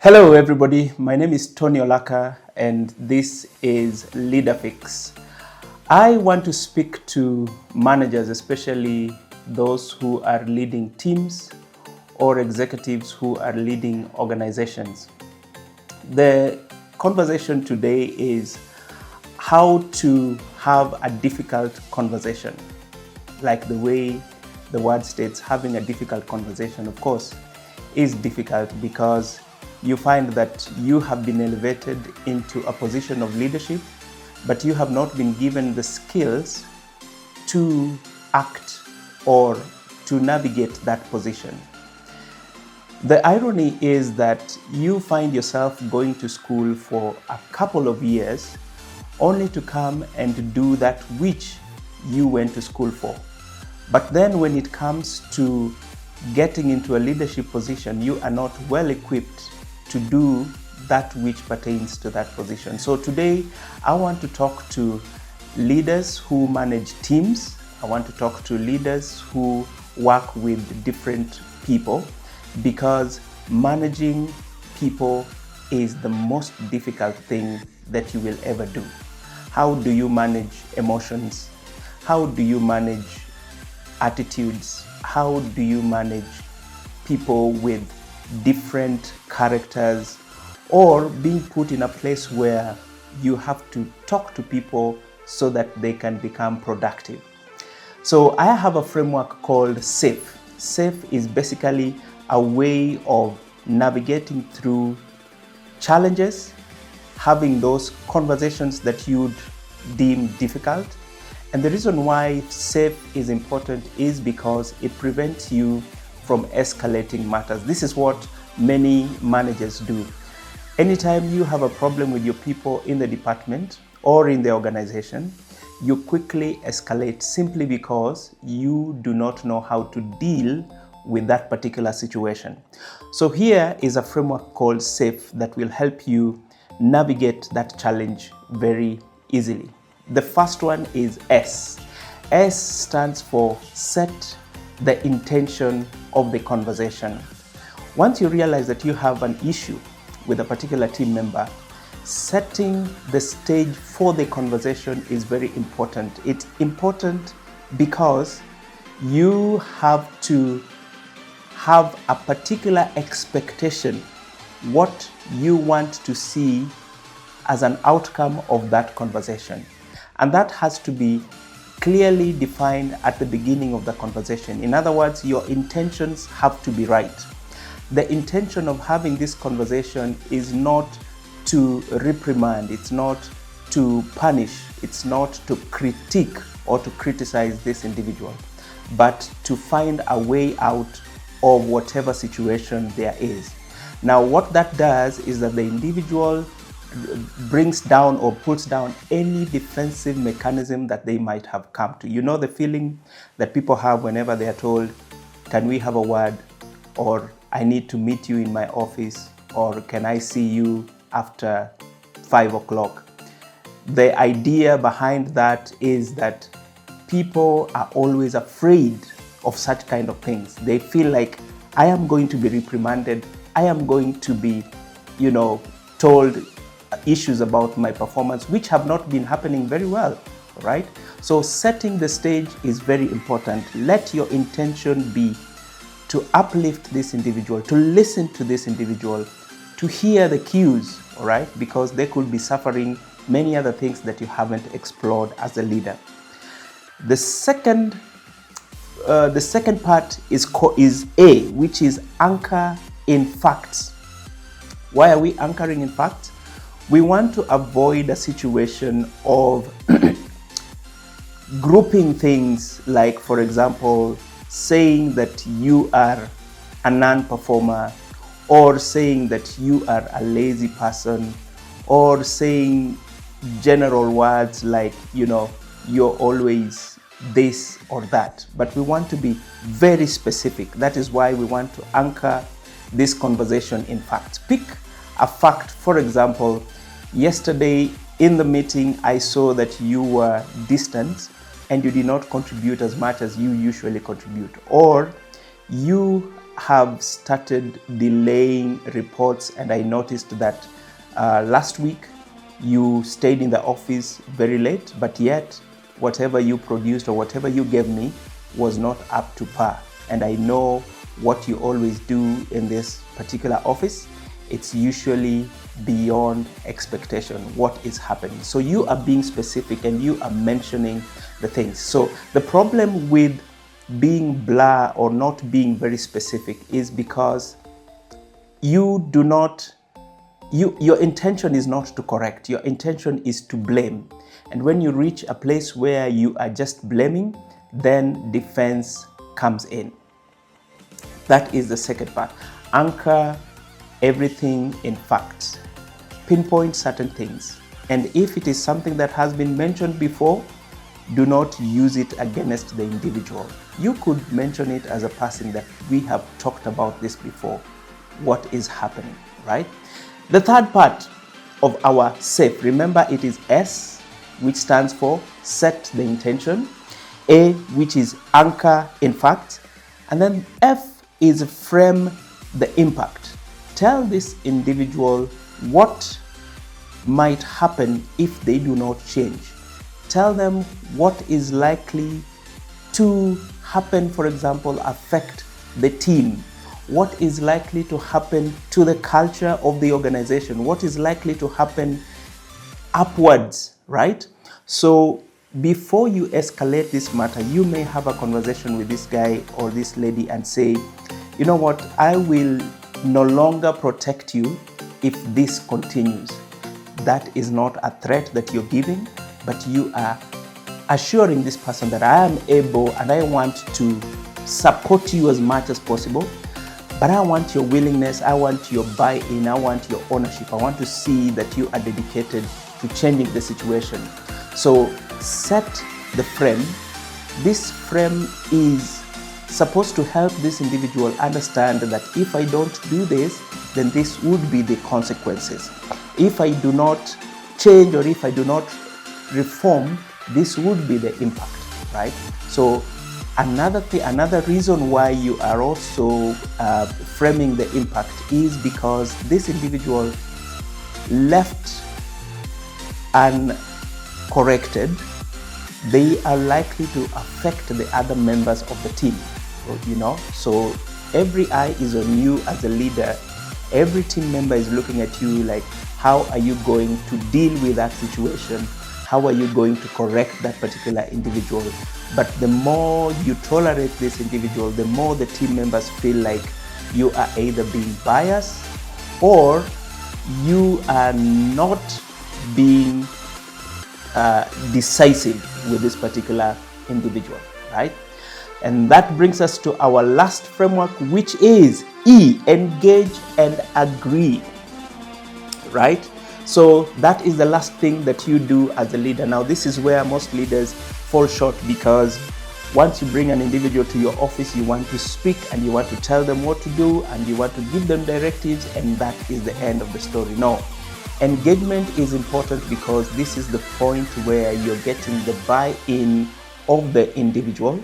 Hello, everybody. My name is Tony Olaka, and this is LeaderFix. I want to speak to managers, especially those who are leading teams or executives who are leading organizations. The conversation today is how to have a difficult conversation. Like the way the word states, having a difficult conversation, of course, is difficult because you find that you have been elevated into a position of leadership, but you have not been given the skills to act or to navigate that position. The irony is that you find yourself going to school for a couple of years only to come and do that which you went to school for. But then when it comes to getting into a leadership position, you are not well equipped to do that which pertains to that position. So today, I want to talk to leaders who manage teams. I want to talk to leaders who work with different people, because managing people is the most difficult thing that you will ever do. How do you manage emotions? How do you manage attitudes? How do you manage people with different characters, or being put in a place where you have to talk to people so that they can become productive? So I have a framework called SAFE. SAFE is basically a way of navigating through challenges, having those conversations that you'd deem difficult. And the reason why SAFE is important is because it prevents you from escalating matters. This is what many managers do. Anytime you have a problem with your people in the department or in the organization, you quickly escalate simply because you do not know how to deal with that particular situation. So here is a framework called SAFE that will help you navigate that challenge very easily. The first one is S. S stands for set the intention of the conversation. Once you realize that you have an issue with a particular team member, setting the stage for the conversation is very important. It's important because you have to have a particular expectation, what you want to see as an outcome of that conversation. And that has to be clearly defined at the beginning of the conversation. In other words, your intentions have to be right. The intention of having this conversation is not to reprimand, it's not to punish, it's not to critique or to criticize this individual, but to find a way out of whatever situation there is. Now, what that does is that the individual brings down or puts down any defensive mechanism that they might have come to. You know the feeling that people have whenever they are told, can we have a word? Or I need to meet you in my office, or can I see you after 5 o'clock? The idea behind that is that people are always afraid of such kind of things. They feel like, I am going to be reprimanded, I am going to be, told issues about my performance, which have not been happening very well, right? So setting the stage is very important. Let your intention be to uplift this individual, to listen to this individual, to hear the cues, all right? Because they could be suffering many other things that you haven't explored as a leader. The second part is A, which is anchor in facts. Why are we anchoring in facts? We want to avoid a situation of grouping things like, for example, saying that you are a non-performer, or saying that you are a lazy person, or saying general words like, you're always this or that. But we want to be very specific. That is why we want to anchor this conversation in facts. Pick a fact. For example, yesterday in the meeting, I saw that you were distant and you did not contribute as much as you usually contribute, or you have started delaying reports, and I noticed that last week you stayed in the office very late, but yet whatever you produced or whatever you gave me was not up to par. And I know what you always do in this particular office. It's usually beyond expectation what is happening. So you are being specific and you are mentioning the things. So the problem with being blah or not being very specific is because your intention is not to correct. Your intention is to blame. And when you reach a place where you are just blaming, then defense comes in. That is the second part. Anchor everything in facts. Pinpoint certain things. And if it is something that has been mentioned before, do not use it against the individual. You could mention it as a person that we have talked about this before. What is happening, right? The third part of our SAFE, remember it is S, which stands for set the intention, A, which is anchor in fact, and then F is frame the impact. Tell this individual what might happen if they do not change. Tell them what is likely to happen, for example, affect the team. What is likely to happen to the culture of the organization? What is likely to happen upwards, right? So before you escalate this matter, you may have a conversation with this guy or this lady and say, you know what, I will no longer protect you if this continues. That is not a threat that you're giving, but you are assuring this person that I am able and I want to support you as much as possible, but I want your willingness, I want your buy-in, I want your ownership. I want to see that you are dedicated to changing the situation. So set the frame. This frame is supposed to help this individual understand that if I don't do this, then this would be the consequences. If I do not change or if I do not reform, this would be the impact, right? So another reason why you are also framing the impact is because this individual left uncorrected, they are likely to affect the other members of the team, you know. So every eye is on you as a leader. Every team member is looking at you like, how are you going to deal with that situation? How are you going to correct that particular individual? But the more you tolerate this individual, the more the team members feel like you are either being biased or you are not being decisive with this particular individual, right? And that brings us to our last framework, which is E, engage and agree, right? So that is the last thing that you do as a leader. Now, this is where most leaders fall short, because once you bring an individual to your office, you want to speak and you want to tell them what to do and you want to give them directives, and that is the end of the story. No. Engagement is important because this is the point where you're getting the buy-in of the individual.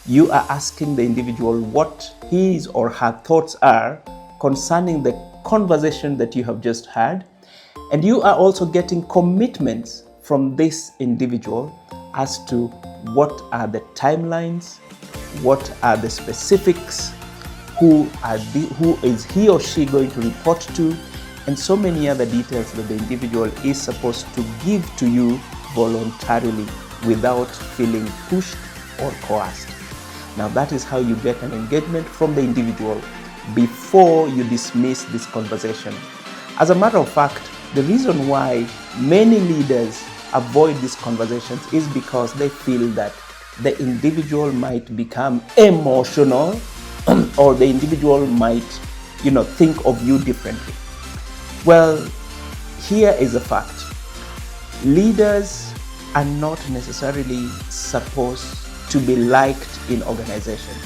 You are asking the individual what his or her thoughts are concerning the conversation that you have just had. And you are also getting commitments from this individual as to what are the timelines, what are the specifics, who is he or she going to report to, and so many other details that the individual is supposed to give to you voluntarily without feeling pushed or coerced. Now that is how you get an engagement from the individual before you dismiss this conversation. As a matter of fact, the reason why many leaders avoid these conversations is because they feel that the individual might become emotional or the individual might, think of you differently. Well, here is a fact. Leaders are not necessarily supposed to be liked in organizations.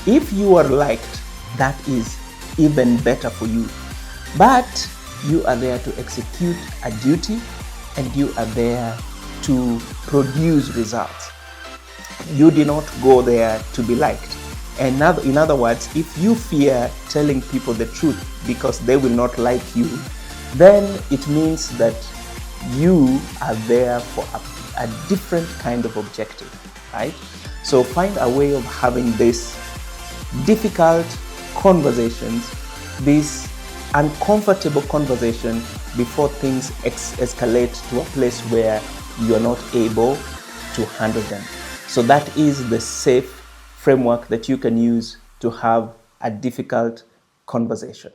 If you are liked, that is even better for you. But you are there to execute a duty and you are there to produce results. You did not go there to be liked. In other words, if you fear telling people the truth because they will not like you, then it means that you are there for a different kind of objective, right? So find a way of having these difficult conversations, this uncomfortable conversation before things escalate to a place where you are not able to handle them. So that is the safe framework that you can use to have a difficult conversation.